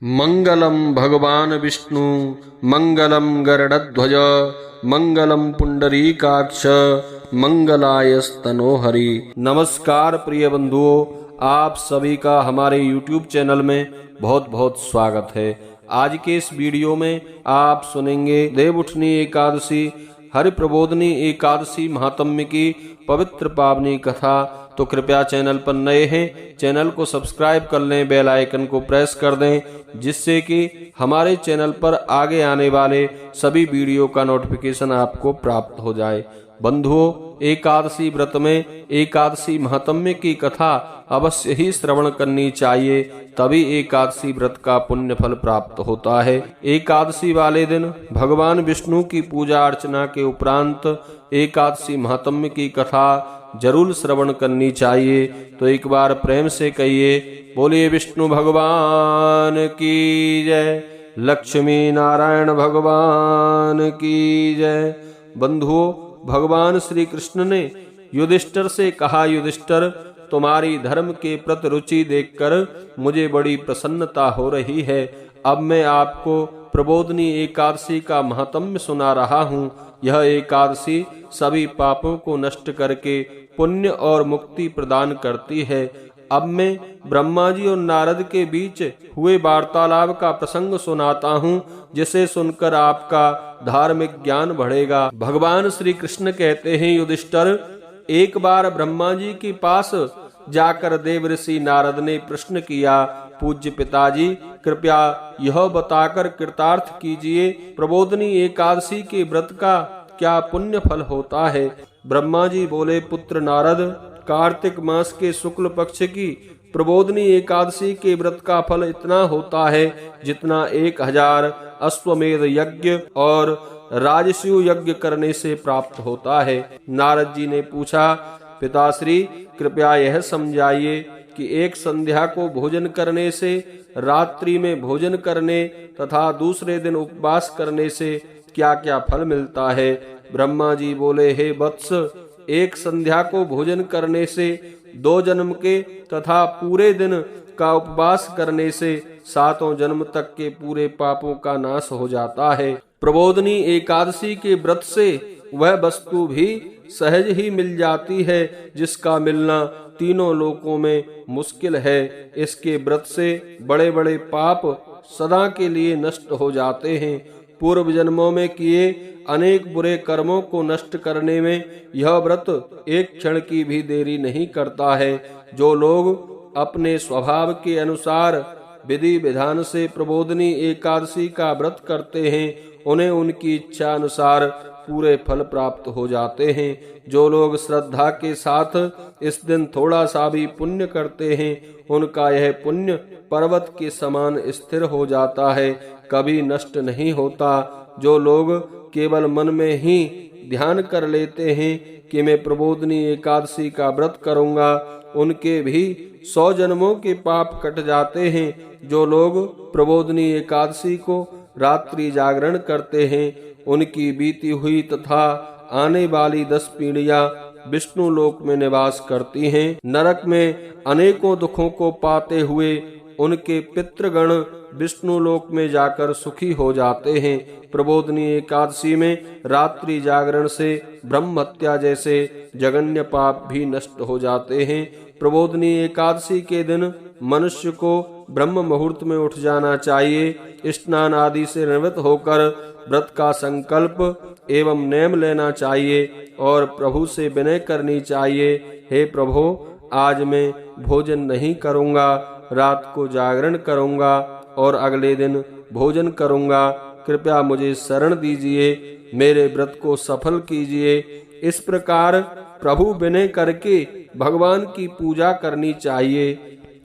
मंगलम भगवान विष्णु मंगलम गरुड़ध्वज मंगलम पुंडरीकाक्ष मंगलायस्तनो हरि। नमस्कार प्रिय बंधुओं, आप सभी का हमारे YouTube चैनल में बहुत बहुत स्वागत है। आज के इस वीडियो में आप सुनेंगे देवउठनी एकादशी हरि प्रबोधनी एकादशी महात्म्य की पवित्र पावनी कथा। तो कृपया चैनल पर नए हैं, चैनल को सब्सक्राइब कर लें, बेल आइकन को प्रेस कर दें, जिससे कि हमारे चैनल पर आगे आने वाले सभी वीडियो का नोटिफिकेशन आपको प्राप्त हो जाए। बंधुओं, एकादशी व्रत में एकादशी महात्म्य की कथा अवश्य ही श्रवण करनी चाहिए, तभी एकादशी व्रत का पुण्य फल प्राप्त होता है। एकादशी वाले दिन भगवान विष्णु की पूजा अर्चना के उपरांत एकादशी महात्म्य की कथा जरूर श्रवण करनी चाहिए। तो एक बार प्रेम से कहिए, बोलिए विष्णु भगवान की जय, लक्ष्मी नारायण भगवान की जय। बंधुओं, भगवान श्री कृष्ण ने युधिष्ठिर से कहा, युधिष्ठिर, तुम्हारी धर्म के प्रति रुचि देखकर मुझे बड़ी प्रसन्नता हो रही है। अब मैं आपको प्रबोधनी एकादशी का महात्म्य सुना रहा हूँ। यह एकादशी सभी पापों को नष्ट करके पुण्य और मुक्ति प्रदान करती है। अब मैं ब्रह्मा जी और नारद के बीच हुए वार्तालाप का प्रसंग सुनाता हूँ, जिसे सुनकर आपका धार्मिक ज्ञान बढ़ेगा। भगवान श्री कृष्ण कहते हैं, युधिष्ठिर, एक बार ब्रह्मा जी के पास जाकर देव ऋषि नारद ने प्रश्न किया, पूज्य पिताजी, कृपया यह बताकर कृतार्थ कीजिए, प्रबोधनी एकादशी के व्रत का क्या पुण्य फल होता है। ब्रह्मा जी बोले, पुत्र नारद, कार्तिक मास के शुक्ल पक्ष की प्रबोधनी एकादशी के व्रत का फल इतना होता है जितना 1000 अश्वमेध यज्ञ और राजसूय यज्ञ करने से प्राप्त होता है। नारद जी ने पूछा, पिताश्री, कृपया यह समझाइए कि एक संध्या को भोजन करने से, रात्रि में भोजन करने तथा दूसरे दिन उपवास करने से क्या क्या फल मिलता है। ब्रह्मा जी बोले, हे वत्स, एक संध्या को भोजन करने से 2 जन्म के तथा पूरे दिन का उपवास करने से 7 जन्म तक के पूरे पापों का नाश हो जाता है। प्रबोधनी एकादशी के व्रत से वह वस्तु भी सहज ही मिल जाती है जिसका मिलना तीनों लोकों में मुश्किल है। इसके व्रत से बड़े बड़े पाप सदा के लिए नष्ट हो जाते हैं। पूर्व जन्मों में किए अनेक बुरे कर्मों को नष्ट करने में यह व्रत एक क्षण की भी देरी नहीं करता है। जो लोग अपने स्वभाव के अनुसार विधि विधान से प्रबोधनी एकादशी का व्रत करते हैं, उन्हें उनकी इच्छा अनुसार पूरे फल प्राप्त हो जाते हैं। जो लोग श्रद्धा के साथ इस दिन थोड़ा सा भी पुण्य करते हैं, उनका यह पुण्य पर्वत के समान स्थिर हो जाता है, कभी नष्ट नहीं होता। जो लोग केवल मन में ही ध्यान कर लेते हैं कि मैं प्रबोधनी एकादशी का व्रत करूंगा, उनके भी 100 जन्मों के पाप कट जाते हैं। जो लोग प्रबोधनी एकादशी को रात्रि जागरण करते हैं, उनकी बीती हुई तथा आने वाली 10 पीढ़ियां विष्णु लोक में निवास करती हैं। नरक में अनेकों दुखों को पाते हुए उनके पितृगण विष्णु लोक में जाकर सुखी हो जाते हैं। प्रबोधनी एकादशी में रात्रि जागरण से ब्रह्म हत्या जैसे जघन्य पाप भी नष्ट हो जाते हैं। प्रबोधनी एकादशी के दिन मनुष्य को ब्रह्म मुहूर्त में उठ जाना चाहिए, स्नान आदि से निवृत्त होकर व्रत का संकल्प एवं नेम लेना चाहिए और प्रभु से विनय करनी चाहिए, हे प्रभु, आज मैं भोजन नहीं करूंगा, रात को जागरण करूंगा और अगले दिन भोजन करूंगा, कृपया मुझे शरण दीजिए, मेरे व्रत को सफल कीजिए। इस प्रकार प्रभु विनय करके भगवान की पूजा करनी चाहिए।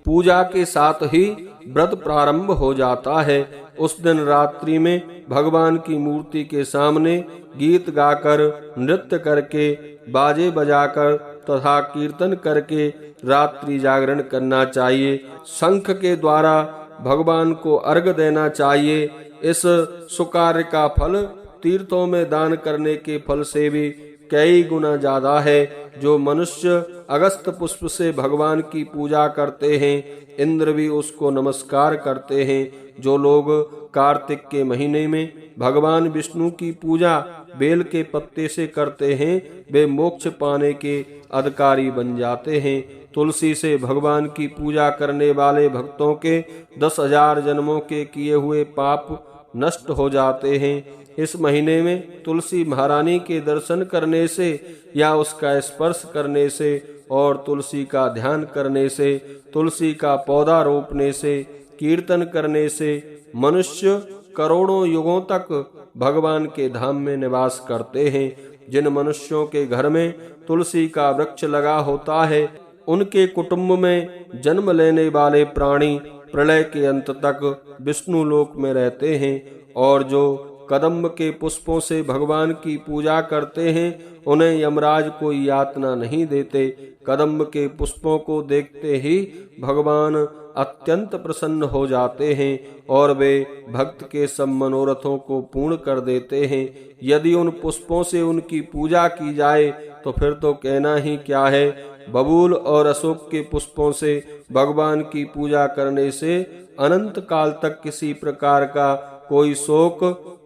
पूजा के साथ ही व्रत प्रारंभ हो जाता है। उस दिन रात्रि में भगवान की मूर्ति के सामने गीत गाकर, नृत्य करके, बाजे बजाकर तथा कीर्तन करके रात्रि जागरण करना चाहिए। शंख के द्वारा भगवान को अर्घ देना चाहिए। इस सुकार्य का फल तीर्थों में दान करने के फल से भी कई गुना ज्यादा है। जो मनुष्य अगस्त पुष्प से भगवान की पूजा करते हैं, इंद्र भी उसको नमस्कार करते हैं। जो लोग कार्तिक के महीने में भगवान विष्णु की पूजा बेल के पत्ते से करते हैं, वे मोक्ष पाने के अधिकारी बन जाते हैं। तुलसी से भगवान की पूजा करने वाले भक्तों के 10,000 जन्मों के किए हुए पाप नष्ट हो जाते हैं। इस महीने में तुलसी महारानी के दर्शन करने से या उसका स्पर्श करने से और तुलसी का ध्यान करने से, तुलसी का पौधा रोपने से, कीर्तन करने से मनुष्य करोड़ों युगों तक भगवान के धाम में निवास करते हैं। जिन मनुष्यों के घर में तुलसी का वृक्ष लगा होता है, उनके कुटुंब में जन्म लेने वाले प्राणी प्रलय के अंत तक विष्णु लोक में रहते हैं। और जो कदम्ब के पुष्पों से भगवान की पूजा करते हैं, उन्हें यमराज कोई यातना नहीं देते। कदम्ब के पुष्पों को देखते ही भगवान अत्यंत प्रसन्न हो जाते हैं और वे भक्त के सब मनोरथों को पूर्ण कर देते हैं। यदि उन पुष्पों से उनकी पूजा की जाए तो फिर तो कहना ही क्या है। बबूल और अशोक के पुष्पों से भगवान की पूजा करने से अनंत काल तक किसी प्रकार का कोई शोक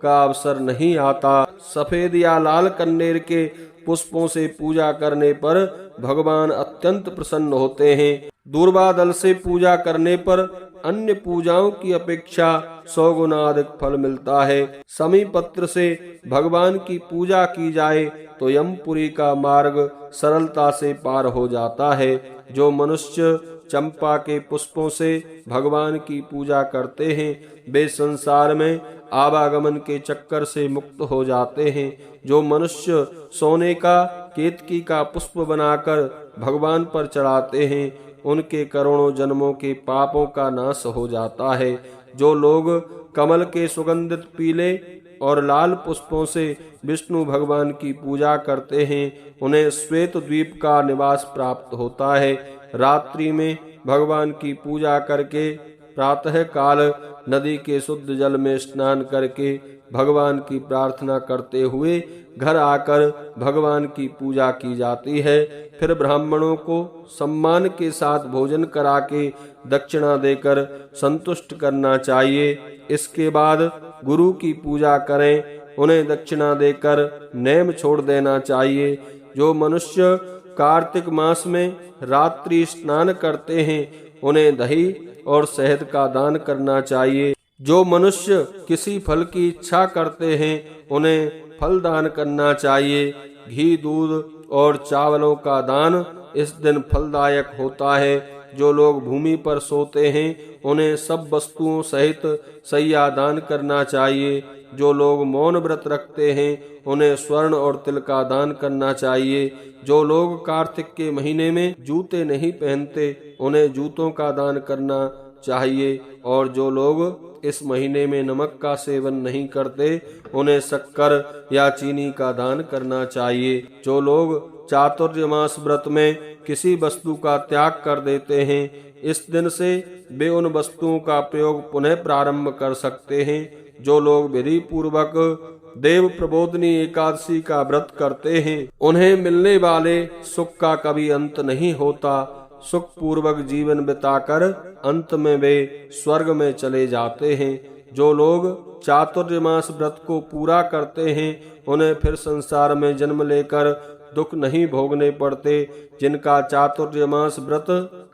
का अवसर नहीं आता। सफेद या लाल कन्नेर के पुष्पों से पूजा करने पर भगवान अत्यंत प्रसन्न होते हैं। दूर्वा दल से पूजा करने पर अन्य पूजाओं की अपेक्षा 100 गुना अधिक फल मिलता है। समी पत्र से भगवान की पूजा की जाए तो यमपुरी का मार्ग सरलता से पार हो जाता है। जो मनुष्य चंपा के पुष्पों से भगवान की पूजा करते हैं, वे संसार में आवागमन के चक्कर से मुक्त हो जाते हैं। जो मनुष्य सोने का केतकी का पुष्प बनाकर भगवान पर चढ़ाते हैं, उनके करोड़ों जन्मों के पापों का नाश हो जाता है। जो लोग कमल के सुगंधित पीले और लाल पुष्पों से विष्णु भगवान की पूजा करते हैं, उन्हें श्वेत द्वीप का निवास प्राप्त होता है। रात्रि में भगवान की पूजा करके प्रातः काल नदी के शुद्ध जल में स्नान करके भगवान की प्रार्थना करते हुए घर आकर भगवान की पूजा की जाती है। फिर ब्राह्मणों को सम्मान के साथ भोजन करा के दक्षिणा देकर संतुष्ट करना चाहिए। इसके बाद गुरु की पूजा करें, उन्हें दक्षिणा देकर नेम छोड़ देना चाहिए। जो मनुष्य कार्तिक मास में रात्रि स्नान करते हैं, उन्हें दही और शहद का दान करना चाहिए। जो मनुष्य किसी फल की इच्छा करते हैं, उन्हें फल दान करना चाहिए। घी, दूध और चावलों का दान इस दिन फलदायक होता है। जो लोग भूमि पर सोते हैं, उन्हें सब वस्तुओं सहित शैया दान करना चाहिए। जो लोग मौन व्रत रखते हैं, उन्हें स्वर्ण और तिल का दान करना चाहिए। जो लोग कार्तिक के महीने में जूते नहीं पहनते, उन्हें जूतों का दान करना चाहिए। और जो लोग इस महीने में नमक का सेवन नहीं करते, उन्हें शक्कर या चीनी का दान करना चाहिए। जो लोग चातुर्मास व्रत में किसी वस्तु का त्याग कर देते हैं, इस दिन से वे उन वस्तुओं का प्रयोग पुनः प्रारंभ कर सकते हैं। जो लोग विधि पूर्वक देव प्रबोधनी एकादशी का व्रत करते हैं, उन्हें मिलने वाले सुख का कभी अंत नहीं होता। सुख पूर्वक जीवन बिताकर अंत में वे स्वर्ग में चले जाते हैं। जो लोग चातुर्मास व्रत को पूरा करते हैं, उन्हें फिर संसार में जन्म लेकर दुख नहीं भोगने पड़ते। जिनका चातुर्मास व्रत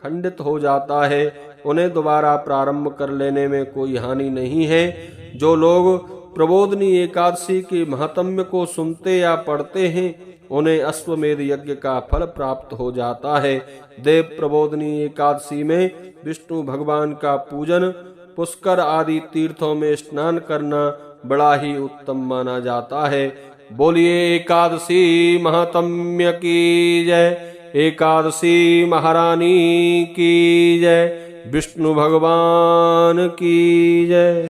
खंडित हो जाता है, उन्हें दोबारा प्रारंभ कर लेने में कोई हानि नहीं है। जो लोग प्रबोधनी एकादशी के महात्म्य को सुनते या पढ़ते हैं, उन्हें अश्वमेध यज्ञ का फल प्राप्त हो जाता है। देव प्रबोधनी एकादशी में विष्णु भगवान का पूजन, पुष्कर आदि तीर्थों में स्नान करना बड़ा ही उत्तम माना जाता है। बोलिए एकादशी महात्म्य की जय, एकादशी महारानी की जय, विष्णु भगवान की जय।